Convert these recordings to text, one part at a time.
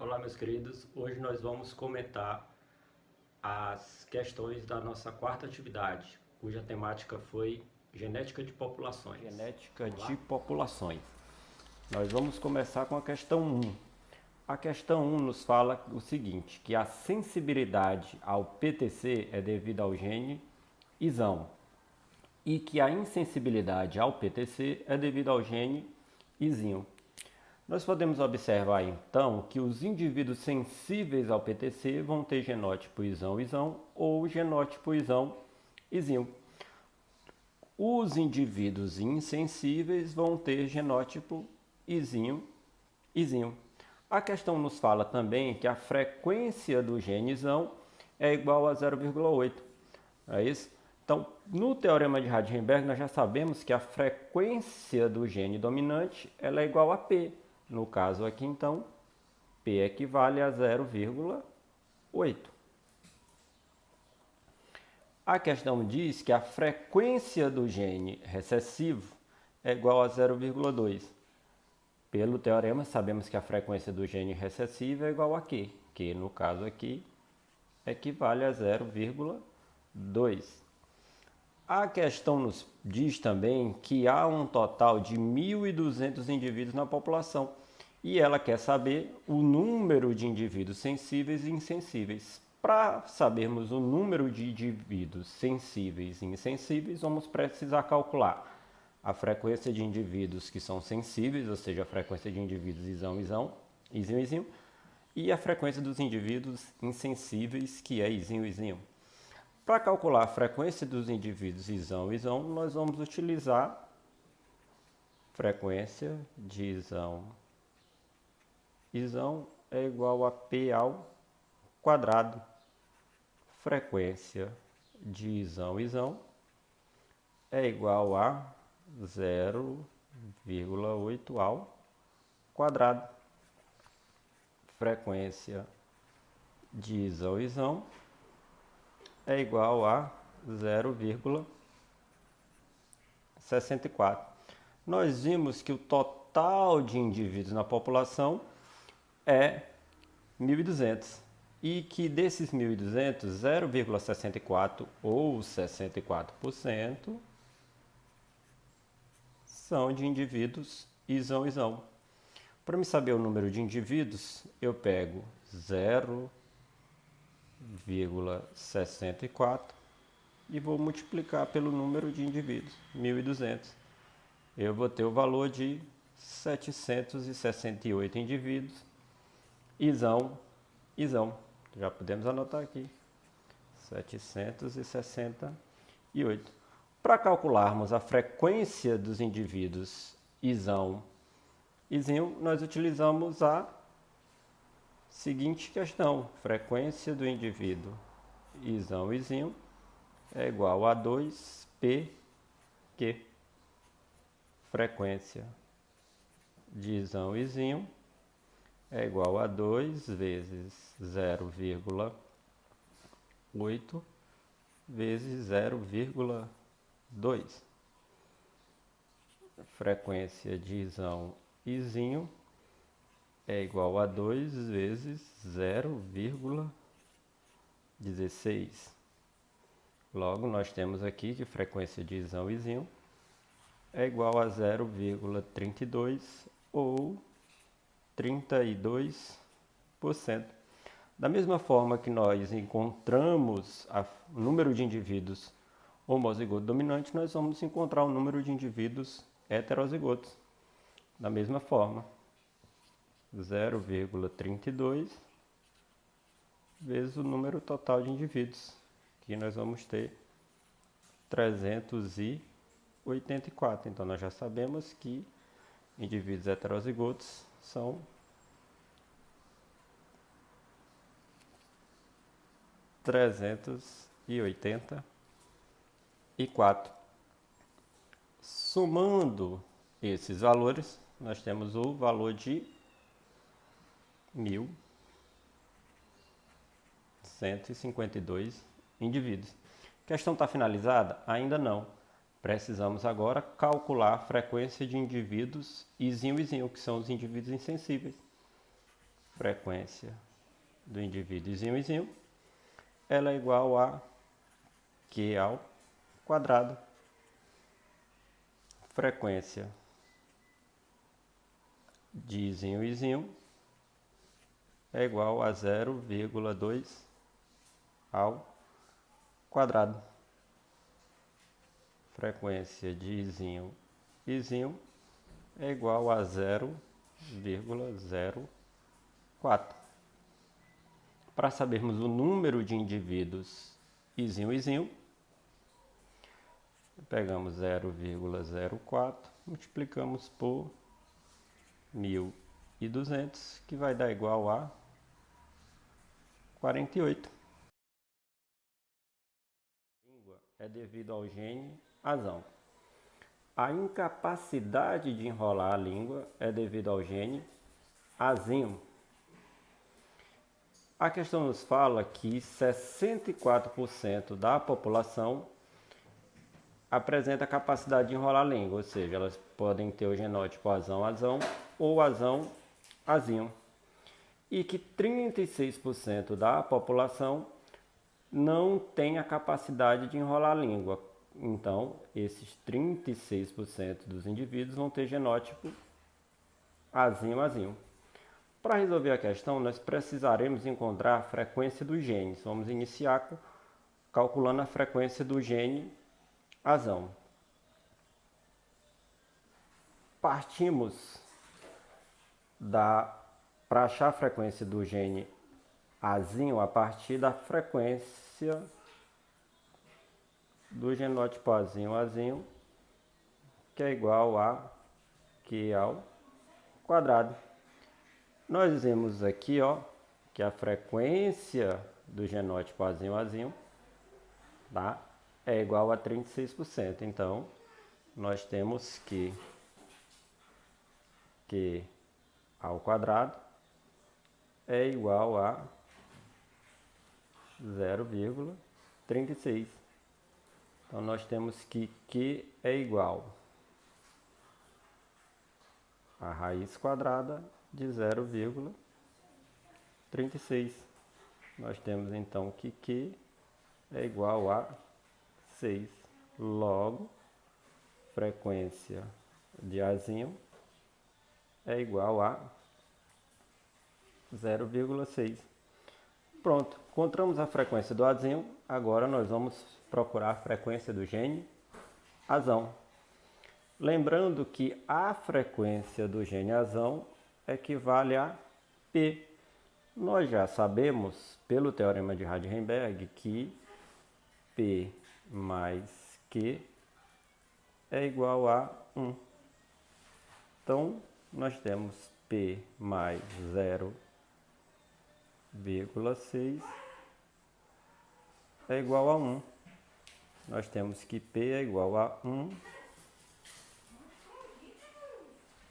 Olá, meus queridos. Hoje nós vamos comentar as questões da nossa quarta atividade, cuja temática foi genética de populações. Genética de populações. Nós vamos começar com a questão 1. A questão 1 nos fala o seguinte, que a sensibilidade ao PTC é devida ao gene ISão e que a insensibilidade ao PTC é devida ao gene ISinho. Nós podemos observar então que os indivíduos sensíveis ao PTC vão ter genótipo ISão ou genótipo ISinho. Os indivíduos insensíveis vão ter genótipo ISinho. A questão nos fala também que a frequência do genezão é igual a 0,8. É isso? Então, no teorema de Hardy-Weinberg, nós já sabemos que a frequência do gene dominante ela é igual a P. No caso aqui, então, P equivale a 0,8. A questão diz que a frequência do gene recessivo é igual a 0,2. Pelo teorema, sabemos que a frequência do gene recessivo é igual a Q, que no caso aqui equivale a 0,2. A questão nos diz também que há um total de 1.200 indivíduos na população e ela quer saber o número de indivíduos sensíveis e insensíveis. Para sabermos o número de indivíduos sensíveis e insensíveis, vamos precisar calcular a frequência de indivíduos que são sensíveis, ou seja, a frequência de indivíduos ISinho, e a frequência dos indivíduos insensíveis, que é ISinho. Para calcular a frequência dos indivíduos ISão, nós vamos utilizar frequência de ISão é igual a P ao quadrado. Frequência de ISão é igual a 0,8 ao quadrado. Frequência de ISão é igual a 0,64. Nós vimos que o total de indivíduos na população é 1.200 e que desses 1.200, 0,64 ou 64% são de indivíduos ISão. Para me saber o número de indivíduos, eu pego 0,64 e vou multiplicar pelo número de indivíduos, 1.200. Eu vou ter o valor de 768 indivíduos ISão. Já podemos anotar aqui, 768. Para calcularmos a frequência dos indivíduos ISinho, nós utilizamos a seguinte questão. Frequência do indivíduo ISinho é igual a 2pq. Frequência de ISinho é igual a 2 vezes 0,8 vezes 0,2. Frequência de ISinho é igual a 2 vezes 0,16. Logo, nós temos aqui que frequência de ISinho é igual a 0,32 ou 32%. Da mesma forma que nós encontramos o número de indivíduos homozigoto dominante, nós vamos encontrar o número de indivíduos heterozigotos. Da mesma forma, 0,32 vezes o número total de indivíduos, que nós vamos ter 384. Então, nós já sabemos que indivíduos heterozigotos são 384. Somando esses valores, nós temos o valor de 1.152 indivíduos. A questão está finalizada? Ainda não. Precisamos agora calcular a frequência de indivíduos ISinho, que são os indivíduos insensíveis. frequência do indivíduo izinho, ela é igual a Q ao quadrado. Frequência de izinho é igual a 0,2 ao quadrado. Frequência de izinho é igual a 0,04. Para sabermos o número de indivíduos izinho, pegamos 0,04, multiplicamos por 1.200, que vai dar igual a 48. É devido ao gene azão. A incapacidade de enrolar a língua é devido ao gene azinho. A questão nos fala que 64% da população apresenta a capacidade de enrolar a língua, ou seja, elas podem ter o genótipo azão ou azinho. E que 36% da população não tem a capacidade de enrolar a língua. Então, esses 36% dos indivíduos vão ter genótipo azinho. Para resolver a questão, nós precisaremos encontrar a frequência dos genes. Vamos iniciar calculando a frequência do gene azão. Partimos para achar a frequência do gene azinho a partir da frequência do genótipo azinho, que é igual a Q ao quadrado. Nós vemos aqui, que a frequência do genótipo azinho, tá, é igual a 36%. Então, nós temos que Q ao quadrado é igual a 0,36. Então, nós temos que Q é igual a raiz quadrada de 0,36. Nós temos, então, que Q é igual a 6. Logo, frequência de azinho é igual a 0,6. Pronto, encontramos a frequência do azinho. Agora nós vamos procurar a frequência do gene azão. Lembrando que a frequência do gene azão equivale a P. Nós já sabemos, pelo teorema de Hardy-Weinberg, que P mais Q é igual a 1. Então, nós temos P mais 0,6 é igual a 1. Nós temos que P é igual a 1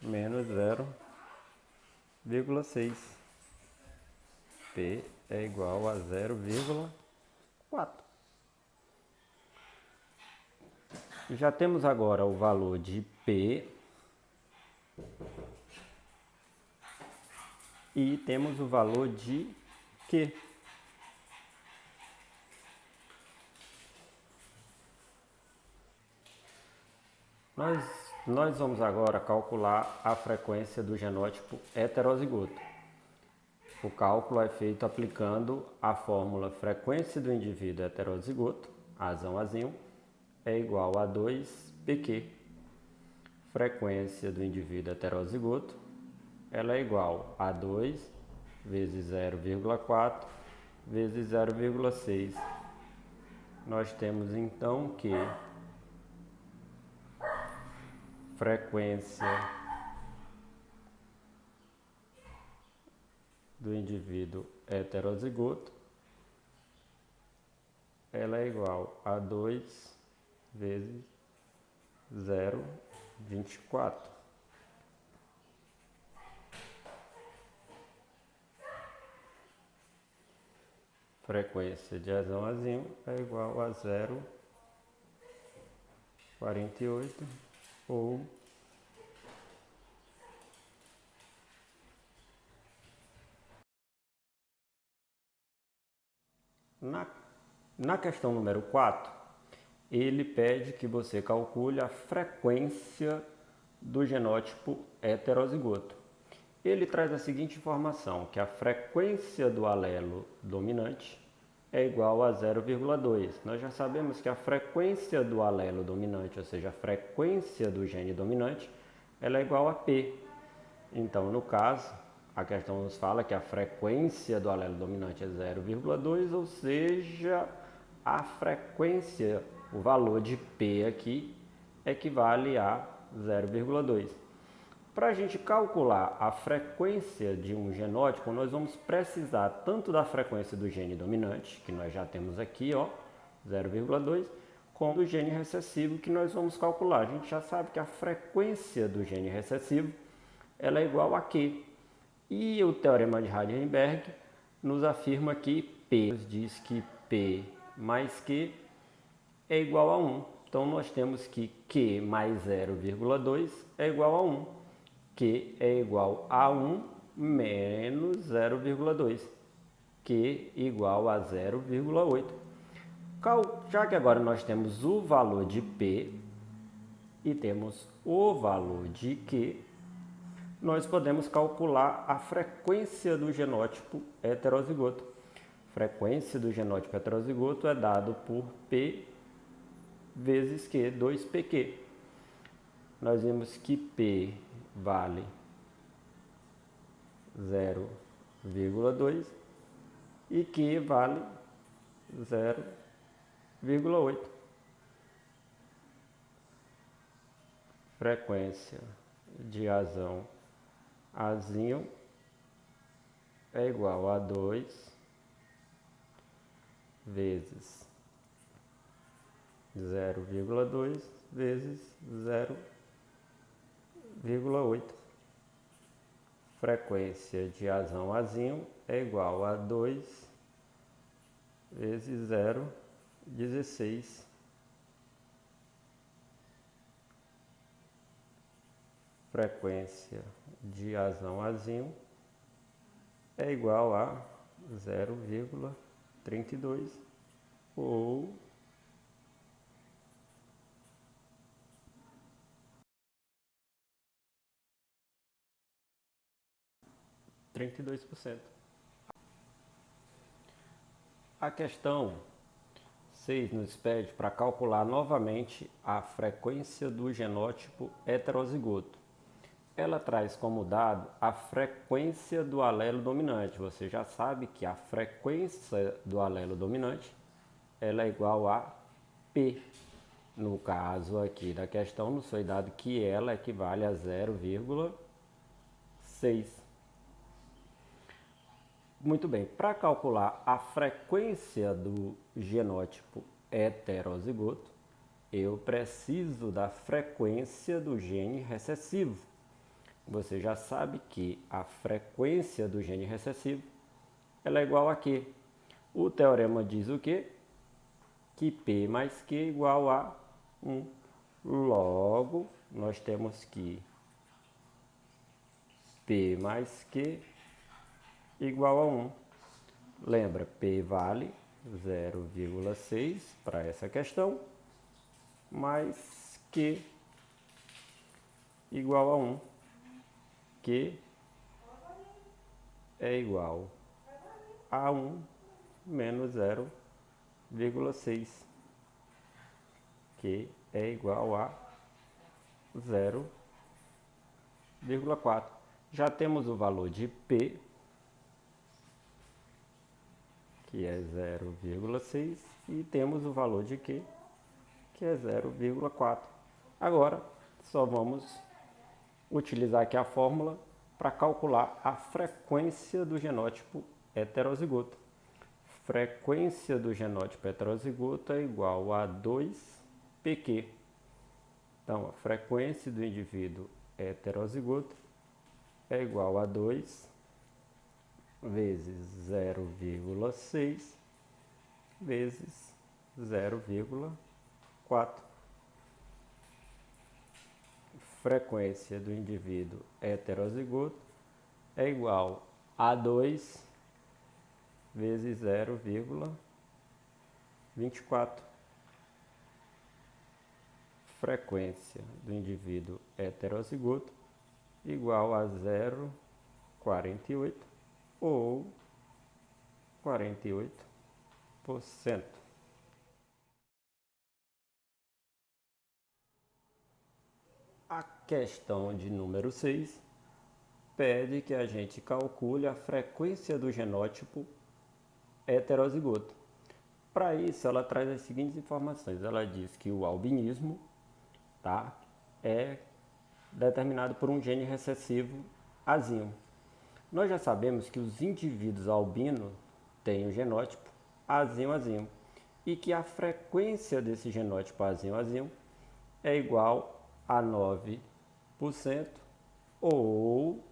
menos 0,6. P é igual a 0,4. Já temos agora o valor de P e temos o valor de Q. Nós vamos agora calcular a frequência do genótipo heterozigoto. O cálculo é feito aplicando a fórmula frequência do indivíduo heterozigoto, azinho, é igual a 2pq. Frequência do indivíduo heterozigoto, ela é igual a 2 vezes 0,4 vezes 0,6. Nós temos então que frequência do indivíduo heterozigoto, ela é igual a 2 vezes 0,24. Frequência de azinho é igual a 0,48 ou Na questão número 4, ele pede que você calcule a frequência do genótipo heterozigoto. Ele traz a seguinte informação, que a frequência do alelo dominante é igual a 0,2. Nós já sabemos que a frequência do alelo dominante, ou seja, a frequência do gene dominante, ela é igual a P. Então, no caso, a questão nos fala que a frequência do alelo dominante é 0,2, ou seja, a frequência, o valor de P aqui, equivale a 0,2. Para a gente calcular a frequência de um genótipo, nós vamos precisar tanto da frequência do gene dominante, que nós já temos aqui, ó, 0,2, como do gene recessivo, que nós vamos calcular. A gente já sabe que a frequência do gene recessivo ela é igual a Q. E o teorema de Hardenberg nos afirma que P, nos diz que P mais Q é igual a 1. Então, nós temos que Q mais 0,2 é igual a 1. Q é igual a 1 menos 0,2. Q igual a 0,8. Já que agora nós temos o valor de P e temos o valor de Q, nós podemos calcular a frequência do genótipo heterozigoto. A frequência do genótipo heterozigoto é dado por P vezes Q, 2PQ. Nós vimos que P vale 0,2 e Q vale 0,8. Frequência de azão azinho é igual a 2 vezes 0,2 vezes 0,8. Frequência de azão azinho é igual a 2 vezes 0,16. Frequência de azão azinho é igual a 0,32 ou 32%. A questão 6 nos pede para calcular novamente a frequência do genótipo heterozigoto. Ela traz como dado a frequência do alelo dominante. Você já sabe que a frequência do alelo dominante ela é igual a P. No caso aqui da questão, nos foi dado que ela equivale a 0,6. Muito bem, para calcular a frequência do genótipo heterozigoto, eu preciso da frequência do gene recessivo. Você já sabe que a frequência do gene recessivo ela é igual a Q. O teorema diz o quê? Que P mais Q é igual a 1. Logo, nós temos que P mais Q igual a 1. Lembra, P vale 0,6 para essa questão, mais Q igual a 1. Q é igual a 1 menos 0,6. Q é igual a 0,4. Já temos o valor de P, que é 0,6, e temos o valor de Q, que é 0,4. Agora, só vamos utilizar aqui a fórmula para calcular a frequência do genótipo heterozigoto. Frequência do genótipo heterozigoto é igual a 2PQ. Então, a frequência do indivíduo heterozigoto é igual a 2 vezes 0,6 vezes 0,4. Frequência do indivíduo heterozigoto é igual a 2 vezes 0,6 24. Frequência do indivíduo heterozigoto igual a 0,48 ou 48%. A questão de número 6 pede que a gente calcule a frequência do genótipo heterozigoto. Para isso, ela traz as seguintes informações. Ela diz que o albinismo, tá, é determinado por um gene recessivo azinho. Nós já sabemos que os indivíduos albinos têm o genótipo azinho-azinho e que a frequência desse genótipo azinho-azinho é igual a 9% ou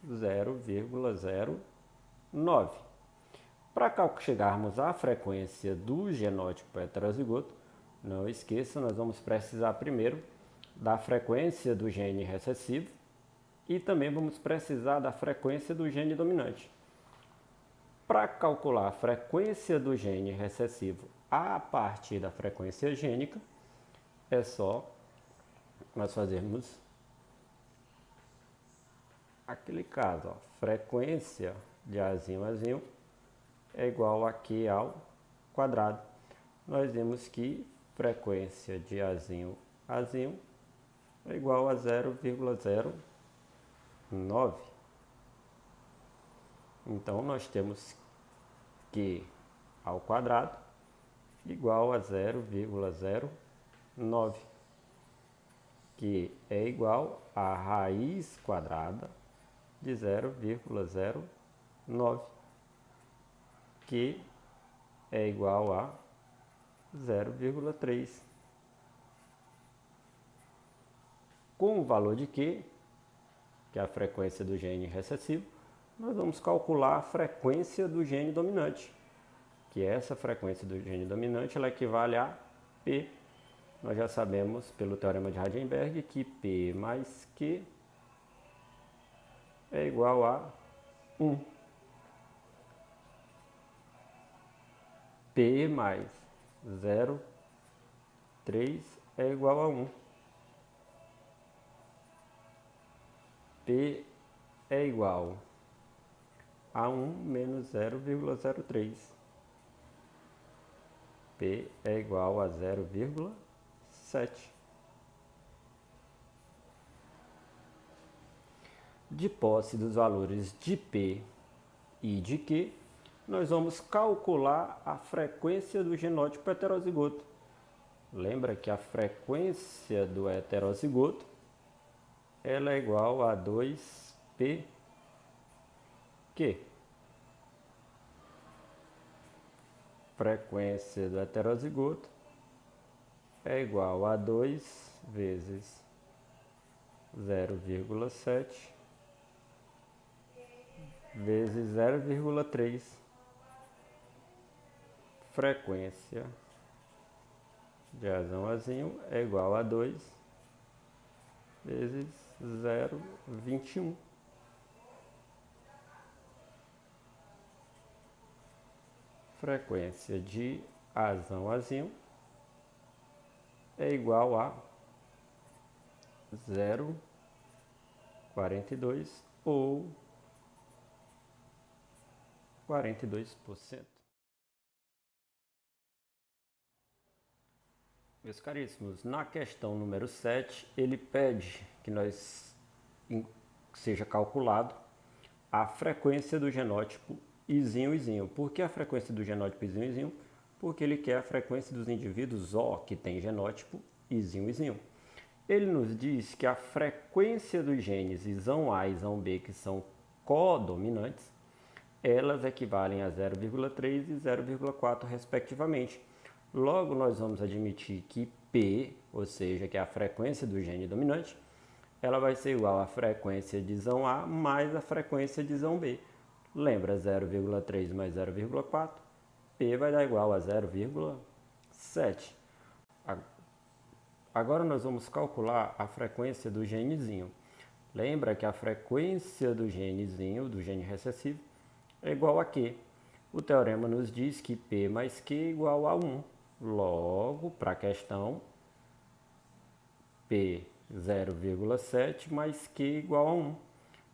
0,09. Para chegarmos à frequência do genótipo heterozigoto, não esqueça, nós vamos precisar primeiro da frequência do gene recessivo e também vamos precisar da frequência do gene dominante. Para calcular a frequência do gene recessivo a partir da frequência gênica, é só nós fazermos aquele caso, ó, frequência de azinho é igual a Q ao quadrado. Nós vemos que frequência de azinho é igual a 0,09. Então, nós temos Q ao quadrado igual a 0,09, que é igual a raiz quadrada de 0,09, que é igual a 0,3. Com o valor de Q, que é a frequência do gene recessivo, nós vamos calcular a frequência do gene dominante, que essa frequência do gene dominante ela equivale a P. Nós já sabemos pelo teorema de Heisenberg que P mais Q é igual a 1. P mais 0,3 é igual a 1. P é igual a 1 menos 0,03. P é igual a 0,7. De posse dos valores de P e de Q, nós vamos calcular a frequência do genótipo heterozigoto. Lembra que a frequência do heterozigoto ela é igual a 2pq. Frequência do heterozigoto é igual a 2 vezes 0,7 vezes 0,3. Frequência de azinho é igual a 2 vezes 0,21. Frequência de azinho é igual a 0,42 ou 42%. Meus caríssimos, na questão número 7, ele pede que seja calculado a frequência do genótipo izinho. Por que a frequência do genótipo izinho? Porque ele quer a frequência dos indivíduos O que tem genótipo izinho. Ele nos diz que a frequência dos genes isão A e isão B, que são codominantes, elas equivalem a 0,3 e 0,4 respectivamente. Logo, nós vamos admitir que P, ou seja, que é a frequência do gene dominante, ela vai ser igual à frequência de isão A mais a frequência de isão B. Lembra, 0,3 mais 0,4, P vai dar igual a 0,7. Agora nós vamos calcular a frequência do genezinho. Lembra que a frequência do genezinho, do gene recessivo, é igual a Q. O teorema nos diz que P mais Q é igual a 1. Logo, para a questão, P 0,7 mais Q igual a 1.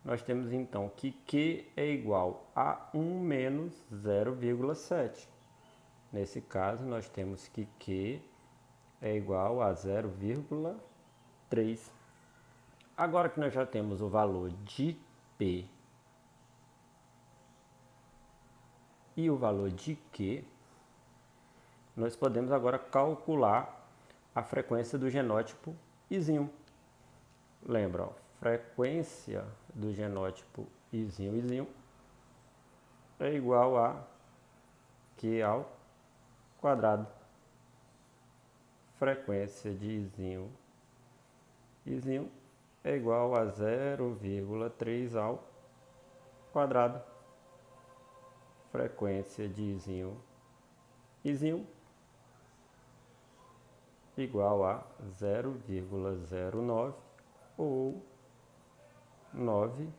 Nós temos então que Q é igual a 1 menos 0,7. Nesse caso, nós temos que Q é igual a 0,3. Agora que nós já temos o valor de P e o valor de Q, nós podemos agora calcular a frequência do genótipo izinho. Lembra, ó, frequência do genótipo izinho é igual a Q ao quadrado. Frequência de izinho é igual a 0,3 ao quadrado. Frequência de izinho igual a 0,09 ou 9%.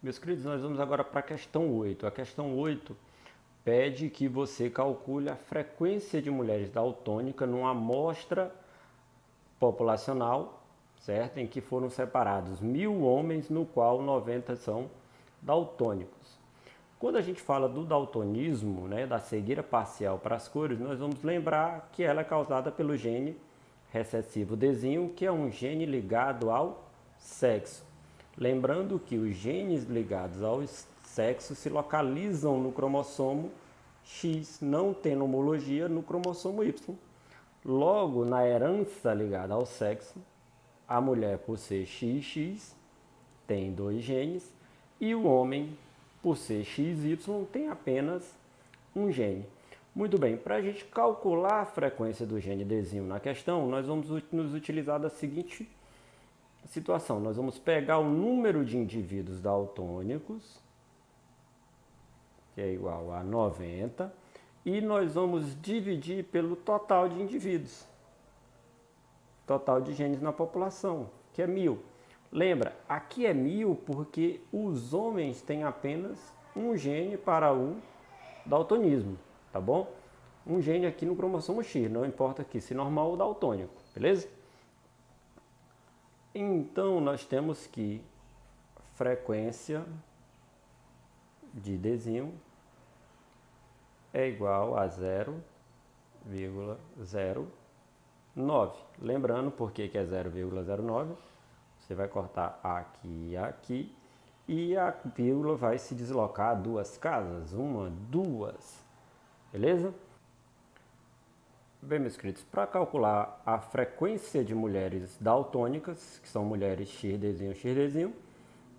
Meus queridos, nós vamos agora para a questão 8. A questão 8 pede que você calcule a frequência de mulheres daltônicas numa amostra populacional, certo? Em que foram separados 1.000 homens, no qual 90 são daltônicos. Quando a gente fala do daltonismo, né, da cegueira parcial para as cores, nós vamos lembrar que ela é causada pelo gene recessivo Dzinho, que é um gene ligado ao sexo. Lembrando que os genes ligados ao sexo se localizam no cromossomo X, não tendo homologia no cromossomo Y. Logo, na herança ligada ao sexo, a mulher, por ser XX, tem 2 genes, e o homem, por ser XY, tem apenas um gene. Muito bem, para a gente calcular a frequência do gene Dzinho na questão, nós vamos nos utilizar da seguinte situação. Nós vamos pegar o número de indivíduos daltônicos, que é igual a 90, e nós vamos dividir pelo total de indivíduos. Total de genes na população, que é 1.000. Lembra, aqui é 1.000 porque os homens têm apenas um gene para o daltonismo, tá bom? Um gene aqui no cromossomo X, não importa aqui se normal ou daltônico, beleza? Então, nós temos que frequência de Dzinho é igual a 0,09. Lembrando por que é 0,09, você vai cortar aqui e aqui, e a vírgula vai se deslocar 2 casas, 1, 2, beleza? Bem, meus queridos, para calcular a frequência de mulheres daltônicas, que são mulheres XDzinho,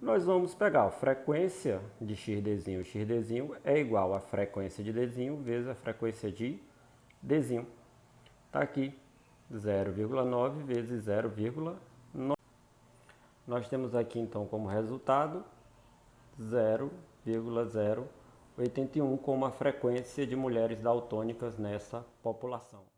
nós vamos pegar a frequência de XDzinho é igual a frequência de Dzinho vezes a frequência de Dzinho. Está aqui, 0,9 vezes 0,9. Nós temos aqui, então, como resultado, 0,081 como a frequência de mulheres daltônicas nessa população.